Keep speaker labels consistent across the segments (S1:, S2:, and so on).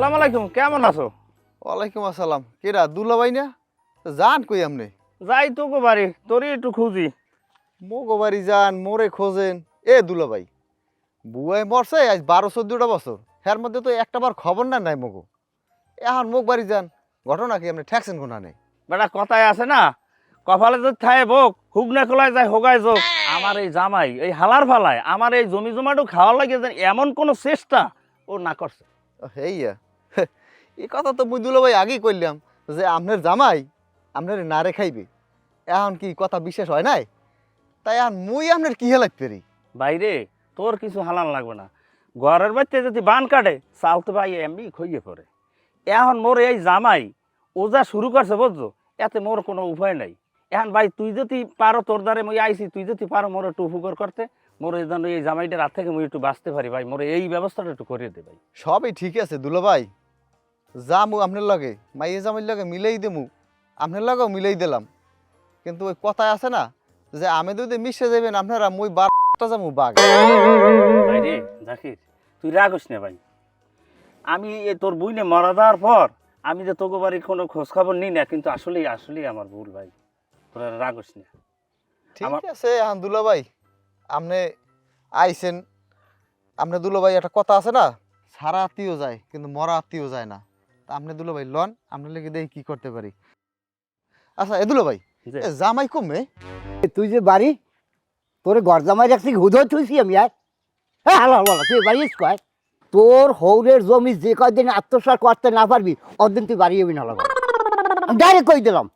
S1: আসসালামু আলাইকুম, কেমন আছো?
S2: ওয়ালাইকুম আসসালাম। কেরা দুলাভাই না? যান কই আমনে?
S1: যাই তো গো বাড়ি, তোরই একটু খুঁজি।
S2: মোগো বাড়ি যান, মোরে খোঁজেন। এ দুলাভাই, বুয়াই মরছে আজ 12-14টা বছর, এর মধ্যে তো একটা বার খবর না নাই মোগো। এখন মুখ বাড়ি যান, ঘটনা কি আপনি ঠেকছেন কোনা নেই?
S1: বেটা কথায় আছে না, কপালে যদি থায় বোক হুক না খোলায় যায় হোগায় যোগ। আমার এই জামাই এই হালার ফালায় আমার এই জমি জমাটো খাওয়া লাগে যেন এমন কোনো চেষ্টা ও না করছে।
S2: হেইয়া, এই কথা তো মুই দুলাভাই আগেই কইলাম যে আপনার জামাই আপনার নারে খাইবে। এখন কি কথা বিশ্বাস হয় নাই? তাই এখন মুই আপনার কি হেলাইত পেরি?
S1: বাইরে তোর কিছু হালান লাগবে না, ঘরের বাড়িতে যদি বান কাটে চাল তো ভাই এমনি খইয়ে পড়ে। এখন মোর এই জামাই ও যা শুরু করছে বুঝছো, এতে মোর কোনো উপায় নাই। এখন ভাই তুই যদি পারো, তোর দ্বারে মই আইছি, তুই যদি পারো মোর একটু উপকার করতে, মোর এই জন্য এই জামাইটার হাত থেকে মুই একটু বাঁচতে পারি ভাই, মোর এই ব্যবস্থাটা একটু করে দে ভাই।
S2: সবই ঠিক আছে দুলাভাই, যামু আপনার লগে, মাইয়ে জামাইর লগে মিলেই দেমু, আপনার লগেও মিলেই দিলাম। কিন্তু ওই কথায় আছে না যে আমি যদি মিশে যাবেন আপনারা, মুই বারটা যাবো বাঘ।
S1: ভাই রে জাকির, তুই রাগস না ভাই। আমি তোর বুইনে মারা যাওয়ার পর আমি যে তোকে বাড়ির কোনো খোঁজ খবর নিই না, কিন্তু আসলেই আসলেই আমার ভুল ভাই, তোরা রাগস না।
S2: ঠিক আছে এখন দুলাভাই, আপনি আইছেন, আপনি দুলাভাই একটা কথা আছে না, সারা আত্মীয় যায় কিন্তু মরা আত্মীয় যায় না। তা আপনি দুলাভাই লন, আপনি লেগে দেখি কি করতে পারি। আচ্ছা এ দুলাভাই,
S1: যে
S2: এ জামাই কমে?
S3: তুই যে বাড়ি তোর ঘর জামাই রাখছি হুদো থুইছি আমি আয়। হ্যাঁ হালো হালো তুই বাড়ি কয় তোর হৌরের জমি যে কয়দিন আত্মসাৎ করতে না পারবি অদিন তুই বাড়ি যাবি না লাগো, ডাইরেক্ট কই দিলাম।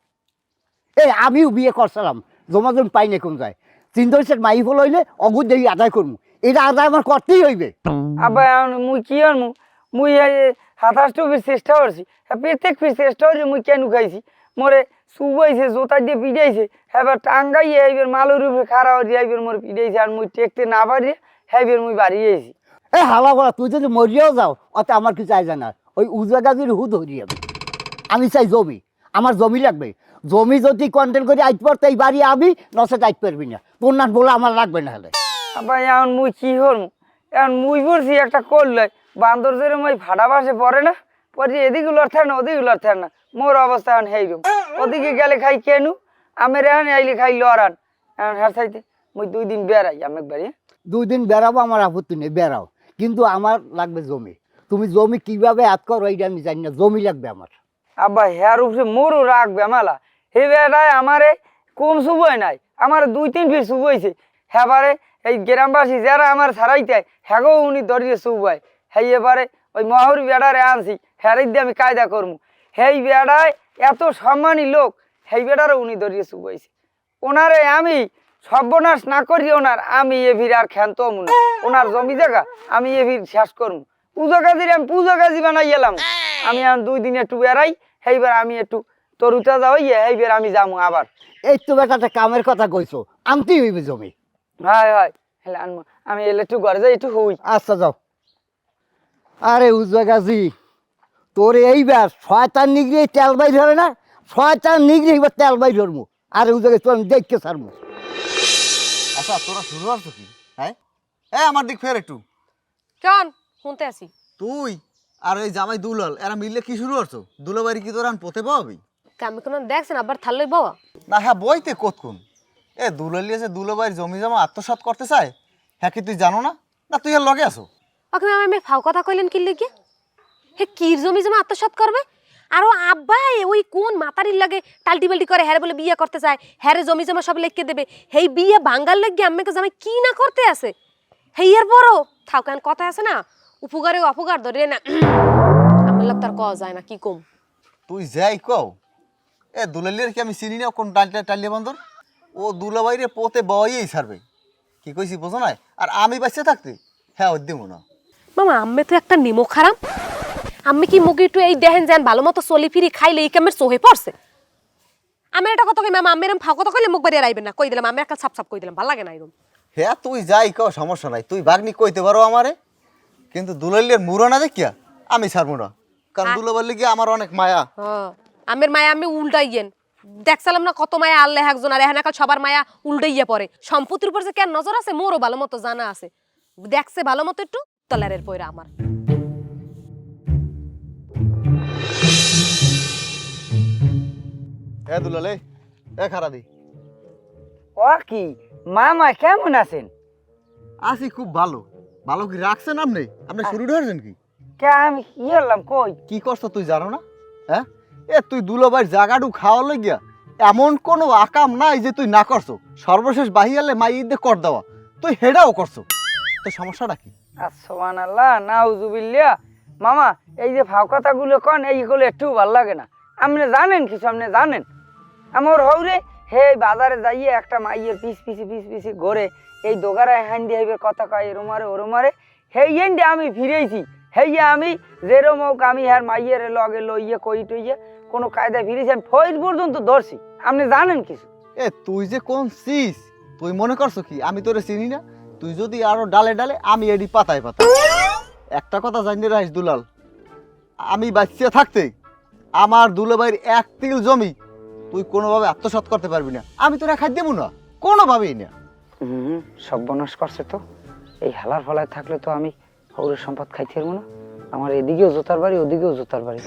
S3: এই আমিও বিয়ে করছিলাম, জমা জমি পাই না কোন যায়, চিন্তা হচ্ছে মাই ফল হইলে অগুদ দেখি আদায় করবো, এটা আদায় আমার করতেই হইবে।
S4: আবার মুই কি আর মুই 27 পিস চেষ্টা করছি, প্রত্যেক পিস চেষ্টা করছি মুই কেন খাইছি, মোরে চুবাইছে, জোতা দিয়ে পিটাইছে, এবার টাঙ্গাইয়ে এইবার মালুর উপরে খাড়া হয়ে এইবার মোরে পিটাইছে, আর মুই টেকতে না পারি এইবার মুই বাড়ি আইছি।
S3: এ হালা বলা তুই যদি মরিয়াও যাও অত আমার কিছু চাই না, ওই উজা গাজির হু ধরি যাবে। আমি চাই জমি, আমার জমি লাগবে, জমি যদি কন্ট্রোল করে আইতে পারতো এই বাড়ি আবি, নচেত আইতে পারবি না, তোর নাম বলে আমার লাগবে না হলে।
S4: আবার এখন মুই কি হল, এখন মুই বলছি একটা করলে বান্দর যেরকম ওই ভাড়া বাসে পড়ে না, পরে এদিকে লড়তে না ওদিকে লড়তে না, মোর অবস্থা এখন সেইরকম। ওদিকে গেলে খাই কেন, আমের এখন আইলে খাই লড়ান। এখন হ্যাঁ চাইতে মুই 2 দিন বেড়াই আমি বাড়ি।
S3: 2 দিন বেড়াবো আমার আপত্তি নেই, বেড়াও, কিন্তু আমার লাগবে জমি। তুমি জমি কিভাবে হাত করো এইটা আমি জানি না, জমি লাগবে আমার।
S4: আব্বা হেয়ার উপরে মোরও রাখবে মেলা, হে বেড়ায় আমারে কম শুভই নাই, আমার 2-3 ফিট শুভইছে। হেবারে এই গ্রামবাসী যারা আমার ছাড়াইতে হ্যাগো উনি দরিয়ে শুভায়, হেই এবারে ওই মহুর বেড়ারে আনছি, হ্যারে দিয়ে আমি কায়দা করবো। হেই বেড়ায় এত সম্মানী লোক, হেই বেড়ারও উনি দরিয়ে শুভাইছে। ওনারে আমি সর্বনাশ না করি, ওনার আমি এভির আর ক্ষান্ত না, ওনার জমি জায়গা আমি এভির শেষ করবো। পুজো কাজির আমি পুজো কাজি বানাই গেলাম। আমি এখন 2 দিন একটু বেড়াই, সেইবার আমি একটু তরুতা যাওয়াই, সেইবার আমি যাবো আবার।
S3: এই তো বেটাটা কামের কথা কইছো, আনতেই হইবে জমি।
S4: হয় হয় হেলে আনবো, আমি এলে একটু ঘরে যাই, একটু হই।
S3: আচ্ছা যাও। আরে উজা গাজি, তোর এইবার শয়তান নিগড়ি তেল বাই ধরে না, শয়তান নিগড়ি এইবার তেল বাই ধরবো। আরে উজা গাছি তোর আমি দেখতে ছাড়বো।
S2: আচ্ছা তোরা শুরু করছো কি? হ্যাঁ এ আমার দিক ফের একটু।
S5: কেন শুনতে আসি?
S2: তুই আর ওই জামাই দুলাল এরা মিললে কি শুরু করছো? দুলাবাড়ি কি তোরা পোতে পাবি
S5: আমি কোনো দেখছেন আবার থালই বাবা
S2: না? হ্যাঁ বইতে কতক্ষণ এ দুলালিয়ে যে দুলাবাড়ির জমি জমা আত্মসাৎ করতে চায়, হ্যাঁ কি তুই জানো না? না তুই আর লগে আছো?
S5: ওকে আমি ফাও কথা কইলেন কি লিখে? হে কির জমি জমা আত্মসাৎ করবে? আরো আব্বা ওই কোন মাতারির লাগে টালটি বাল্টি করে হ্যারে বলে বিয়ে করতে চায়, হ্যারে জমি জমা সব লিখে দেবে, হেই বিয়ে বাঙ্গাল লাগিয়ে আম্মাকে জামাই কি না করতে আছে। হেই এর বড় থাও, কেন কথা আছে না, উপকারে অপকার ধরে না আমার লাগ তার কওয়া যায় না, কি কম।
S2: তুই যাই কও, এ দুলালিয়ার কি আমি চিনি না কোন টালিয়া বন্দর? ও দুলাবাড়িরে পোতে বইয়েই ছাড়বে, কি কইছি বোঝো না? আর আমি বাঁচতে থাকতে হ্যাঁ ওর দিব না।
S5: মামা আম্মে তো একটা নিমো খারাপ, আমি কি মুগি একটু এই দেখেন যেন ভালো মতো চলি ফিরি খাইলে এই কামের সোহে পড়ছে। আমি এটা কথা কই মামা, আমি এরকম ফাও কথা কইলে মুখ বাড়িয়ে রাইবেন না, কই দিলাম আমি একটা ছাপ ছাপ কই দিলাম, ভালো লাগে না এরকম।
S2: হ্যাঁ তুই যাই কও সমস্যা নাই, তুই বাগনি কইতে পারো আমারে, কিন্তু দুলালিয়ার মুরো না দেখিয়া আমি ছাড়বো না, কারণ দুলাবাড়ি গিয়ে আমার অনেক মায়া।
S5: আমের মায়া আমি উল্টাইয়েন, দেখছিলাম না কত মায়া আল্লাহ একজন, আর এখানে সবার মায়া উল্টাইয়া পড়ে। সম্পত্তির উপর যে কেন নজর আছে মোরও ভালো মতো জানা আছে, দেখছে ভালো মতো একটু তলারের পয়রা আমার।
S2: এ দুলালে এ খারা দি
S4: ও কি মামা কেমন আছেন?
S2: আছি খুব ভালো। ভালো কি রাখছেন আপনি? আপনি শুরু ধরছেন কি?
S4: কে আমি কি হলাম কই?
S2: কি করছ তুই জানো না? হ্যাঁ এ তুই দুলাভাইয়ের জায়গাটু খাওয়া লাগিয়া এমন কোনো আকাম নাই যে তুই না করছো। সর্বশেষ বাহিয়ালে মাই ঈদে কর দেওয়া তুই হেডাও করছো। তোর সমস্যাটা কি?
S4: সুবহানাল্লাহ নাউজুবিল্লাহ। মামা এই যে ফাও কথাগুলো কন এইগুলো একটু ভাল লাগে না। আপনি জানেন কিছু? আপনি জানেন আমার হৌরে হে বাজারে যাইয়ে একটা মাইয়ের পিস পিছি ঘরে এই দোগারায় হান্ডি হইবের কথা কয় এরমারে ওরমারে হেই এন্ডে আমি ফিরেছি। হেইয়া আমি যেরম হোক আমি হ্যার মাইয়ের লগে লইয়ে কই টইয়ে কোনো কায়দায় ফিরেছি। আমি ফইর পর্যন্ত ধরছি। আপনি জানেন কিছু?
S2: এ তুই যে কোন চিস তুই মনে করছো কি আমি তোরে চিনি না? তুই যদি আরো ডালে ডালে আমি এডি পাতায় পাতায়। একটা কথা জানি রাখিস দুলাল, আমি বাচ্চা থাকতে আমার দুলাভাইয়ের এক তিল জমি তুই কোনোভাবে আত্মসাৎ করতে পারবি না। আমি তোরা খাই দেবো না কোনোভাবেই না।
S4: সর্বনাশ করছে তো। এই হালার ফলায় থাকলে তো আমি হৌরের সম্পদ খাইতে পারবো না। আমার এদিকেও জোতার বাড়ি ওদিকেও জোতার বাড়ি।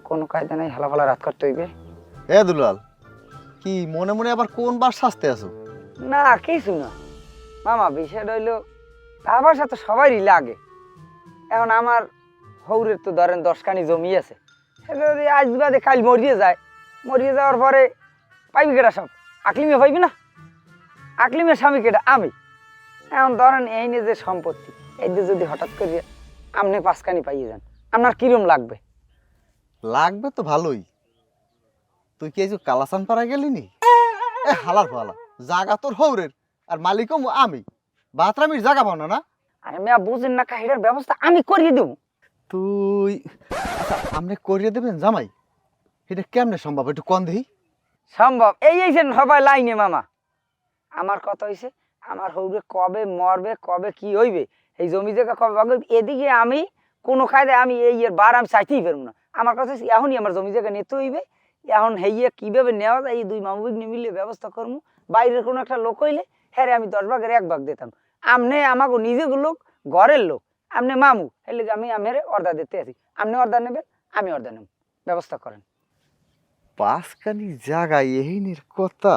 S4: কোনো কায়দা নাই, হালা ফালা রাত করতে হইবে।
S2: এ দুলাল কি মনে মনে আবার কোন বার শাস্তে আছো?
S4: না কিছু না মামা, বিষয়টা হইলো আমার সাথে সবারই লাগে। এখন আমার হৌরের তো ধরেন 10 কানি জমি আছে, সেটা যদি আজ বাদে কাল মরিয়ে যায়, মরিয়ে যাওয়ার পরে পাইবি কেটা সব? আকলিমে পাইবি না? আকলিমের স্বামী কেটা? আমি। এখন ধরেন এই নিয়ে যে সম্পত্তি এই যে যদি হঠাৎ করে আপনি 5 কানি পাইয়ে যান, আপনার কিরম লাগবে?
S2: লাগবে তো ভালোই। তুই কি এই যে কালাসান পাড়া গেলি নি? এ হালার ফালা জাগা তোর হৌরের আর মালিকও আমি, বাতরামির জায়গা পাও না? না
S4: আরে মেয়া বুঝেন না, কাহিটার ব্যবস্থা আমি করিয়ে দেবো।
S2: তুই আচ্ছা আপনি করিয়ে দেবেন জামাই? এটা কেমনে সম্ভব একটু কন দেহি।
S4: সম্ভব এই এইছেন সবাই লাইনে মামা। আমার কথা হইছে আমার হৌরে কবে মরবে কবে কি হইবে এই জমি জায়গা কবে ভাগ হইবে এদিকে আমি কোনো কায়দায় আমি এই এর বার আমি চাইতেই পারবো না। আমার কথা হচ্ছে এখনই আমার জমি জায়গা নিতে হইবে। এখন হেইয়ে কিভাবে নেওয়া যায় এই 2 মামুবিক মিলে ব্যবস্থা করবো। বাইরের কোনো একটা লোক হইলে হ্যাঁ আমি 10 ভাগের 1 ভাগ দিতাম। আপনি আমাকে নিজের লোক ঘরের লোক, আপনি মামু হেলে আমি আমের অর্ডার দিতে আছি। আপনি অর্ডার নেবেন আমি অর্ডার নেব, ব্যবস্থা করেন।
S2: 5 কানি জায়গা এহিনের কথা।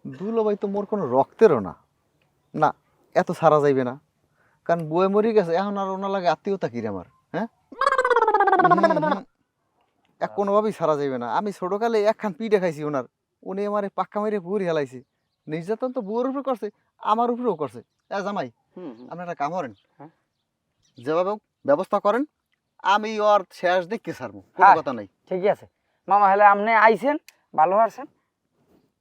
S2: দুলাভাই তো মোর কোনো রক্তেরও না। না এত সারা যাইবে না, কারণ বয়ে মরি গেছে। এখন আর ওনার লাগে আত্মীয়তা কি রে আমার? হ্যাঁ কোনোভাবেই সারা যাইবে না। আমি ছোটকালে একখান পিঠে খাইছি ওনার, উনি আমার পাক্কা মেরে পুরি হেলাইছি। নির্যাতন তো বউর উপরে করছে, আমার উপরেও করছে। জামাই আপনি একটা কাম করেন, যেভাবে ব্যবস্থা করেন আমি ওর শেষ দেখতে ছাড়বো, কোনো কথা নাই।
S4: ঠিক আছে মামা, হলে আপনি আইছেন ভালো আছেন,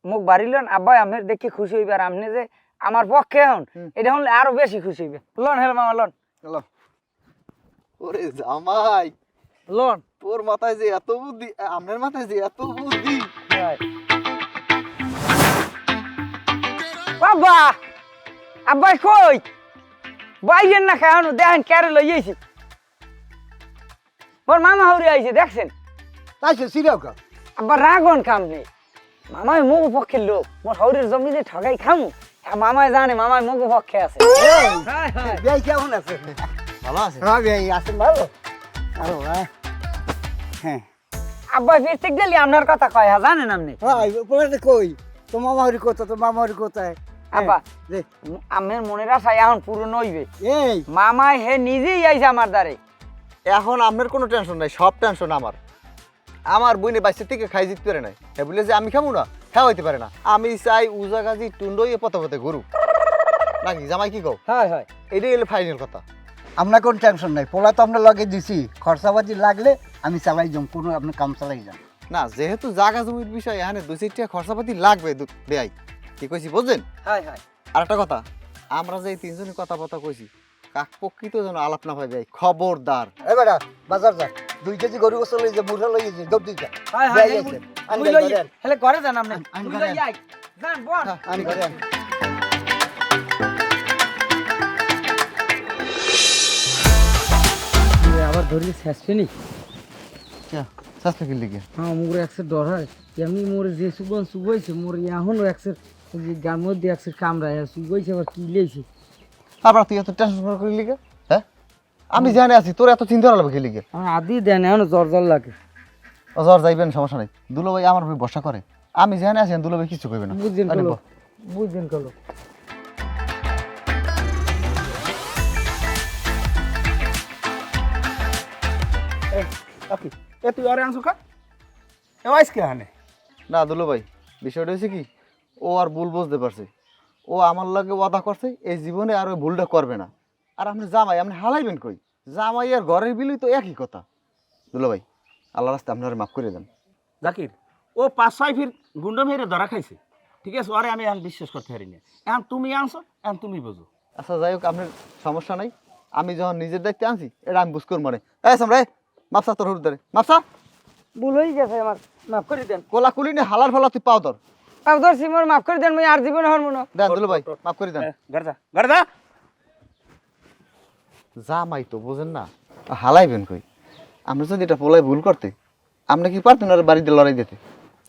S4: মুখ বাড়িলেন আব্বাই আমের দেখে খুশি হইবে। আর আপনি যে আমার পক্ষে হন এটা হলে আরো বেশি খুশি হইবে। লন হেলে মামা লন।
S2: ওরে জামাই
S4: লন,
S2: তোর মাথায় যে এত বুদ্ধি, আপনার মাথায় যে এত বুদ্ধি।
S4: বাবা আব্বাই কই বাইরেন না খাওয়ানো দেখেন ক্যারে লইয়েছি। মোর মামা হরে আইছে দেখছেন।
S3: তাই সে সিরিয়াও কা
S4: আব্বা রাগন কাম নেই, মামাই মুখ পক্ষের লোক। মোর হরের জমি যে ঠগাই খামু মামাই জানে মামাই মুখ পক্ষে আছে।
S3: বেই কেমন আছে?
S2: ভালো আছে?
S3: হ্যাঁ বেই আছেন ভালো। আরো হ্যাঁ
S4: আব্বাই প্রত্যেক গেলি আপনার কথা কয়, হ্যাঁ জানেন আপনি?
S3: হ্যাঁ পরে কই তো মামা হরি কোথা, তো মামা হরি কোথায়?
S4: আব্বা আমের মনের আশা এখন পূরণ হইবে।
S3: এই
S4: মামাই হে নিজেই আইছে আমার দ্বারে।
S2: এখন আপনার কোনো টেনশন নাই, সব টেনশন আমার। আমার বইনে বাইসের থেকে খাই জিতে পারে নাই, হ্যাঁ বলে যে আমি খাবো না, হ্যাঁ হইতে পারে না। আমি চাই উজা গাজি টুন্ডই পথে পথে ঘুরু নাকি জামাই, কি কও?
S4: হয় হয়
S2: এটাই হলো ফাইনাল কথা।
S3: আপনার কোনো টেনশন নাই, পোলা তো আমরা লগে দিছি, খরচাপাতি লাগলে আমি চালাই যাম, কোনো আপনি কাম চালাই যান
S2: না যেহেতু জাগা জমির বিষয় এখানে 2-4 টাকা খরচাপাতি লাগবে বেয়াই, কি কইছি বুঝছেন?
S4: হয় হয়।
S2: আর একটা কথা, আমরা যে 3 জনের কথা কইছি কাক প্রকৃত যেন আলাপ না পাই, খবরদার।
S3: এ বেটা বাজার যা 2 কেজি গরু গোসল লই যে মুড়া লই যে দব দিকা
S4: হয় হয় মুই লই হেলে ঘরে যান আপনি। মুই লই আই যান বল
S3: আমি ঘরে আন।
S4: আবার ধরি শেষনি
S2: क्या सस्ता किल लिखे
S4: হ্যাঁ মোর একসে ডর হয় এমনি মোর যে সুবন সুবইছে মোর এখনো একসে যে গার মধ্যে একসে কামড়ায় সুবইছে আবার কি লইছে।
S2: তারপর তুই এত টেনশন করে লিখে? হ্যাঁ আমি জানি আছি তোর এত চিন্তা লাগবে কি লিখে?
S4: আমার আদি দেন এখনো জ্বর জ্বর লাগে।
S2: জ্বর যাইবেন সমস্যা নাই, দুলাভাই আমার উপরে ভরসা করে, আমি যেখানে আছি দুলাভাই কিছু কইবে না।
S4: বুঝছেন
S2: আরে
S4: কলো
S2: বাহ।
S4: বুঝছেন কলো
S1: কি এ তুই অরে আনছো কা এ ওয়াইস কে হানে
S2: না দুলাভাই, বিষয়টা হয়েছে কি, ও আর ভুল বুঝতে পারছে, ও আমার লাগে ওয়াদা করছে এই জীবনে আর ওই ভুলটা করবে না। আর আপনি জামাই, আপনি হালাইবেন কই? জামাই আর ঘরের বিলই তো একই কথা। দুলাভাই আল্লাহ রাস্তায় আপনারা মাফ করে দেন।
S1: জাকির ও 5-6 ফির গুন্ডা মেরে ধরা খাইছে, ঠিক আছে, ওরে আমি এখন বিশ্বাস করতে পারি না। এখন তুমি আনছো, এখন তুমি বুঝো।
S2: আচ্ছা যাই হোক, আপনার সমস্যা নাই, আমি যখন নিজের দায়িত্বে আনছি এটা আমি বুঝ করব মানে। এই সামরাই মাপসা তোর হুড় ধরে মাপসা,
S4: ভুল হয়ে গেছে আমার, মাফ করে দেন।
S2: কোলা কুলি নে হালার ফালা তুই পাও তোর
S4: মাফ ধরছি মোর, মাফ করে দেন, মুই আর জীবনে হরমু না।
S2: দেন দুলাভাই মাফ করে দেন।
S1: গাড়দা
S2: জামাই তো বুঝেন না, হালাইবেন কই? আমরা যদি এটা পোলাই ভুল করতে, আপনি কি পারতেন আর বাড়িতে লড়াই দিতে?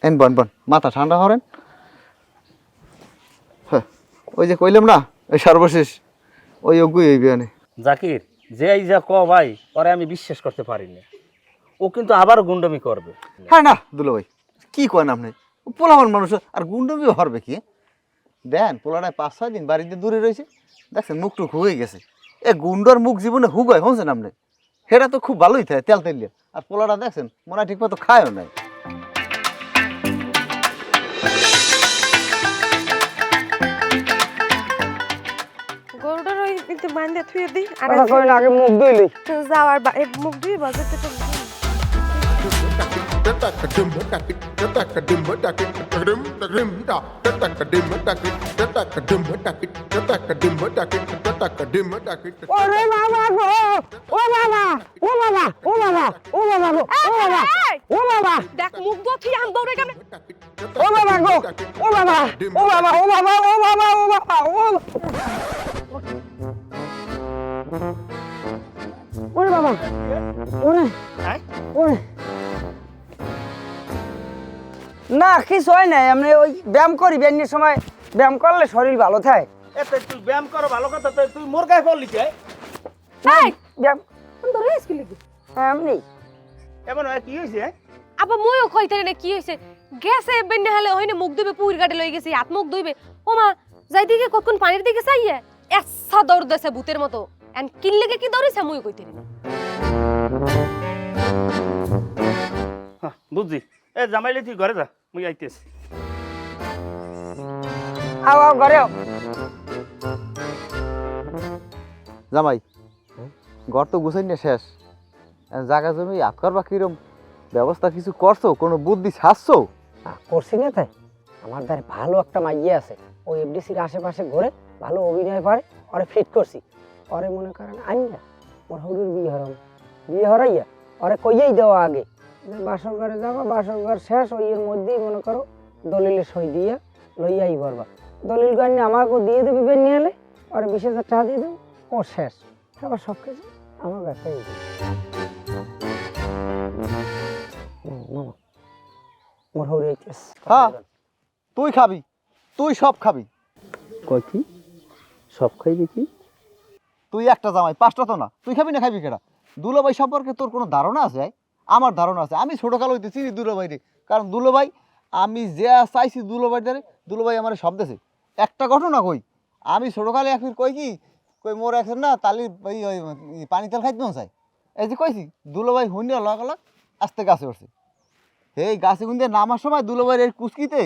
S2: এন বন বন মাথা ঠান্ডা করেন। হ্যাঁ ওই যে কইলাম না, ওই সর্বশেষ ওই অজ্ঞই হইবে আনে।
S1: জাকির যে এই যা ক ভাই, ওরে আমি বিশ্বাস করতে পারি না। ও কিন্তু আবার গুন্ডামি করবে।
S2: হ্যাঁ না দুলাভাই কি করেন আপনি? পোলামান মানুষ আর গুন্ডমিও হরবে কি? দেন পোলাটায় 5-6 দিন বাড়িতে দূরে রয়েছে, দেখছেন মুখ টুক হয়ে গেছে। এ গুন্ডর মুখ জীবনে হুগায় হনছেন আপনি, সেটা তো খুব ভালোই থাকে তেল তেলিয়া। আর পোলাটা দেখছেন মনে হয় ঠিক মতো খায়ও নাই।
S5: গরুটার ওই কিন্তু বান্ধে থুয়ে দিই আর
S4: কথা কই না, আগে মুখ ধুইলি।
S5: যাওয়ার মুখ দিয়ে বাজাতে তো
S4: ওরে বাবা গো, ও বাবা, ও বাবা, ও বাবা, ও বাবা গো, ও বাবা, ও বাবা,
S5: দেখ মুখ দো তুই আম দৌড়ে কেমনে
S4: ও বাবা গো, ও বাবা, ও বাবা, ও বাবা, ও বাবা, ও বাবা, ও ওরে বাবা, ওরে ওরে না কিছু হয় নাই, আমি ওই ব্যায়াম করি, ব্যায়ামের সময় ব্যায়াম করলে শরীর ভালো থাকে।
S1: এতে তুই ব্যায়াম করো ভালো কথা, তুই মোর গায়ে পড়লি কে?
S5: এই
S4: ব্যায়াম
S5: দৌড়ে স্কুল লাগি
S4: এমনি
S1: এমন হয় কি হইছে?
S5: আবার মইও কইতে না কি হইছে, গেছে বেন্নে হলে হইনে মুখ ধুবে, পুইর গাড়ি লই গেছি, হাত মুখ ধুইবে। ও মা যাই দিকে কখন পানির দিকে চাইয়ে এসা দৌড় দেছে ভূতের মতো। এন কিনলেকে কি দৌড়িছে মই কইতে না।
S1: হ্যাঁ, বুঝছি। এ জামাইলে তুই ঘরে যা, মুই আইতেছি।
S4: আও আও ঘরে আও।
S2: জামাই ঘর তো গুছাই না শেষ, জায়গা জমি হাত করবা কিরম ব্যবস্থা কিছু করছো? কোনো বুদ্ধি ছাড়ছো?
S4: করছি না তাই, আমার দ্বারা ভালো একটা মাইয়ে আছে, ওই এফডিসির আশেপাশে ঘুরে ভালো অভিনয় করে, ওরে ফিট করছি। ওরে মনে করেন আইয়া ওর হলুর বিয়ে হরাম, বিয়ে হরাইয়া ওরে কইয়েই দেওয়া আগে যে বাসর ঘরে যাবা, বাসর ঘর শেষ ওই এর মধ্যেই মনে করো দলিলে সই দিয়া লইয়াই করবা। দলিল গান আমাকে দিয়ে দেবে, বের নিয়ে এলে ওরে 20,000 টাকা দিয়ে দেবো, ও শেষ। আবার সব কিছু আমার ব্যাপারে মোর হৌরে আইতেছে।
S2: হ্যাঁ তুই খাবি, তুই সব খাবি।
S1: কই কি সব খাইবি কি?
S2: তুই একটা জামাই, 5টা তো না, তুই খাবি না খাবি কেডা? দুলাভাই সম্পর্কে তোর কোনো ধারণা আছে? আমার ধারণা আছে, আমি ছোটকাল হইতে চিনি দুলাভাইরে, কারণ দুলাভাই আমি যে চাইছি দুলাভাই দ্বারে দুলাভাই আমার সব দেশে। একটা ঘটনা কই, আমি ছোটকালে একদিন কই কি কই মোর একজন না তালি ওই পানি তেল খাইতে মন চাই, এই যে কইছি দুলাভাই হুইনা লাগালাক আস্তে গাছে উঠছে। এই গাছে গুন দিয়ে নামার সময় দুলাভাইয়ের এই কুচকিতে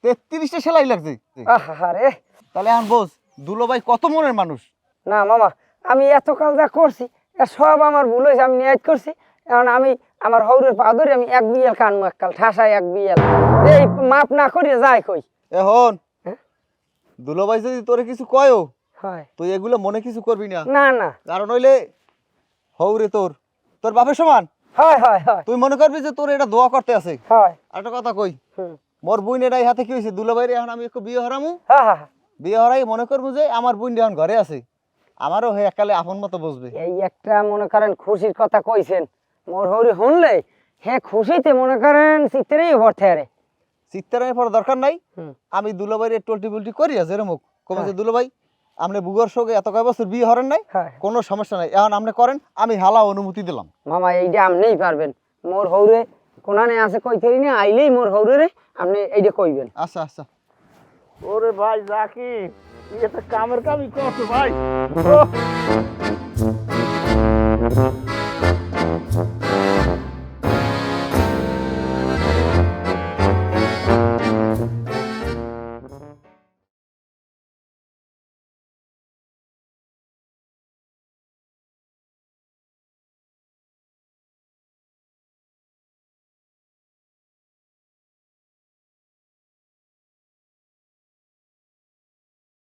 S2: 33টা সেলাই লাগছে।
S4: আহারে
S2: তাহলে এখন বোঝ দুলাভাই কত মনের মানুষ।
S4: না মামা, আমি এত কাল যা করছি এ সব আমার ভুল হয়েছে, আমি নিয়াত করছি। এখন আমি আমার হৌরের পা ধরে আমি 1 বিয়াল কানবো, এককাল ঠাসায় 1 বিয়াল, এই মাপ না করিয়া যায় কই।
S2: এখন
S4: হ্যাঁ?
S2: দুলাভাই যদি তোরে কিছু কয়ও
S4: হয়
S2: তুই এগুলো মনে কিছু করবি না,
S4: না না,
S2: কারণ হইলে হৌরে তোর তোর বাপের সমান।
S4: হয় হয় হয়
S2: তুই মনে করবি যে তোর এটা দোয়া করতে আছে।
S4: হয়।
S2: আর একটা কথা কই,
S4: হুম,
S2: মোর বোন এটাই হাতে কি হয়েছে দুলাভাইরে এখন আমি একটু বিয়ে হরামু,
S4: হ্যাঁ হ্যাঁ হ্যাঁ।
S2: বিয়ে হরাই মনে করবো যে আমার বোন এখন ঘরে আছে, আমারও হয়ে একালে আপন মতো বসবে।
S4: এই একটা মনে করেন খুশির কথা কইছেন, মোর হৌরে শুনলে হ্যাঁ খুশিতে মনে করেন চিত্রেই ভরতে আরে।
S2: চিত্তারায় পড়া দরকার নাই,
S4: হুম,
S2: আমি দুলাভাইরে টল্টি বল্টি করি আছে এরমুক কমে যে
S4: হ্যাঁ।
S2: দুলাভাই আপনি বুগর সঙ্গে এত কয় বছর বিয়ে হরেন নাই,
S4: হয়।
S2: কোনো সমস্যা নাই, এখন আপনি করেন, আমি হালা অনুমতি দিলাম।
S4: মামা এইটা আপনিই পারবেন, মোর হৌরে কোনানে আছে কইতেরি না আইলেই মোর হৌরে রে আপনি এইটা কইবেন।
S2: আচ্ছা আচ্ছা
S1: ওরে ভাই জাকি এটা কামের কামই করছো ভাই